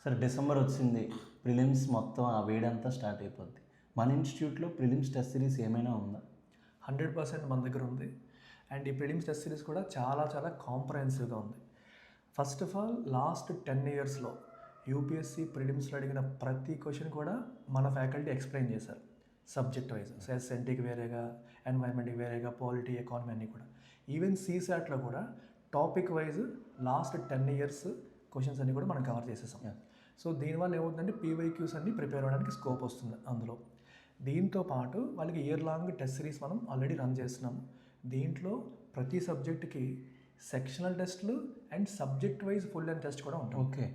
సరే డిసెంబర్ వచ్చింది, ప్రిలిమ్స్ మొత్తం ఆ వేడంతా స్టార్ట్ అయిపోద్ది. మన ఇన్స్టిట్యూట్లో ప్రిలిమ్స్ టెస్ట్ సిరీస్ ఏమైనా ఉందా? 100% మన దగ్గర ఉంది. అండ్ ఈ ప్రిలిమ్స్ టెస్ట్ సిరీస్ కూడా చాలా చాలా కాంప్రహెన్సివ్గా ఉంది. ఫస్ట్ ఆఫ్ ఆల్ లాస్ట్ 10 ఇయర్స్లో యూపీఎస్సీ ప్రిలిమ్స్లో అడిగిన ప్రతి క్వశ్చన్ కూడా మన ఫ్యాకల్టీ ఎక్స్ప్లెయిన్ చేశారు సబ్జెక్ట్ వైజ్. ఎస్ఎన్టీకి వేరేగా, ఎన్వైర్న్మెంట్కి వేరేగా, పాలిటీ, ఎకానమీ అన్నీ కూడా. ఈవెన్ సీసాట్లో కూడా topic wise last 10 years questions అన్నీ కూడా మనం కవర్ చేసేసాం. సో దీనివల్ల ఏమవుతుందంటే పీవైక్యూస్ అన్నీ ప్రిపేర్ అవ్వడానికి స్కోప్ వస్తుంది అందులో. దీంతో పాటు వాళ్ళకి ఇయర్ లాంగ్ టెస్ట్ సిరీస్ మనం ఆల్రెడీ రన్ చేస్తున్నాం. దీంట్లో ప్రతి సబ్జెక్ట్కి సెక్షనల్ టెస్ట్లు and subject wise full and test కూడా ఉంటాయి. ఓకే.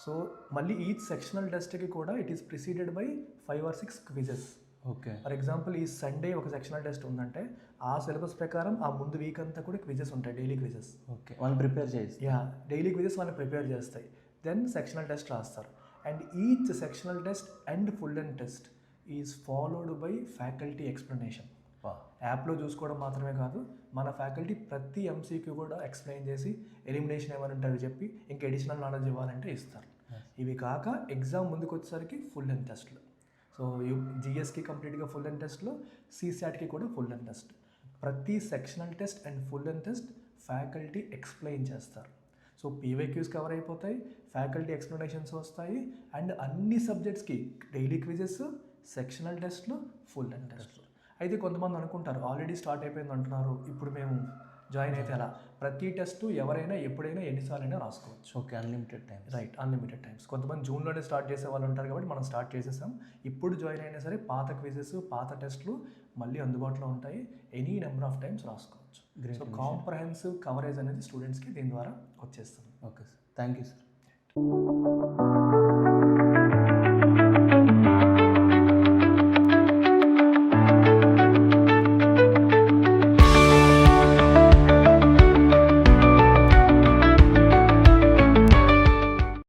సో మళ్ళీ ఈచ్ సెక్షనల్ టెస్ట్కి కూడా it is preceded by 5 or 6 quizzes. Okay. For example ఈ సండే ఒక సెక్షనల్ టెస్ట్ ఉందంటే ఆ సిలబస్ ప్రకారం ఆ ముందు వీక్ అంతా కూడా క్విజెస్ ఉంటాయి, డైలీ క్విజెస్. ఓకే, వాళ్ళు ప్రిపేర్ చేసి డైలీ క్విజెస్ వాళ్ళు ప్రిపేర్ చేస్తాయి. దెన్ సెక్షనల్ టెస్ట్ రాస్తారు. And each sectional test and full and test is followed by faculty explanation. యాప్లో చూసుకోవడం మాత్రమే కాదు, మన ఫ్యాకల్టీ ప్రతి ఎంసీక్యూ కూడా ఎక్స్ప్లెయిన్ చేసి ఎలిమినేషన్ ఏమైనా ఉంటుంది చెప్పి ఇంకా అడిషనల్ నాలెడ్జ్ ఇవ్వాలంటే ఇస్తారు. ఇవి కాక ఎగ్జామ్ ముందుకు వచ్చేసరికి ఫుల్ అండ్ టెస్ట్లు. సో జిఎస్కి కంప్లీట్గా ఫుల్ అండ్ టెస్ట్లో, సిసాట్కి కూడా ఫుల్ అండ్ టెస్ట్. ప్రతి sectional test and full and test faculty explain చేస్తారు. సో పీవైక్యూస్ కవర్ అయిపోతాయి, ఫ్యాకల్టీ ఎక్స్ప్లెనేషన్స్ వస్తాయి, అండ్ అన్ని సబ్జెక్ట్స్కి డైలీ క్విజెస్, సెక్షనల్ టెస్ట్లు, ఫుల్ అండ్ టెస్ట్లు. అయితే కొంతమంది అనుకుంటారు ఆల్రెడీ స్టార్ట్ అయిపోయింది అంటున్నారు, ఇప్పుడు మేము జాయిన్ అయితే అలా. ప్రతి టెస్ట్ ఎవరైనా ఎప్పుడైనా ఎన్నిసార్లైనా రాసుకోవచ్చు. Okay, unlimited time. Right, unlimited times. కొంతమంది జూన్లోనే స్టార్ట్ చేసే వాళ్ళు ఉంటారు కాబట్టి మనం స్టార్ట్ చేసేసాం. ఇప్పుడు జాయిన్ అయినా సరే పాత క్విజెస్, పాత టెస్ట్లు మళ్ళీ అందుబాటులో ఉంటాయి. ఎనీ నెంబర్ ఆఫ్ టైమ్స్ రాసుకోవచ్చు. సో కాంప్రహెన్సివ్ కవరేజ్ అనేది స్టూడెంట్స్కి దీని ద్వారా వచ్చేస్తుంది. Okay sir, thank you sir.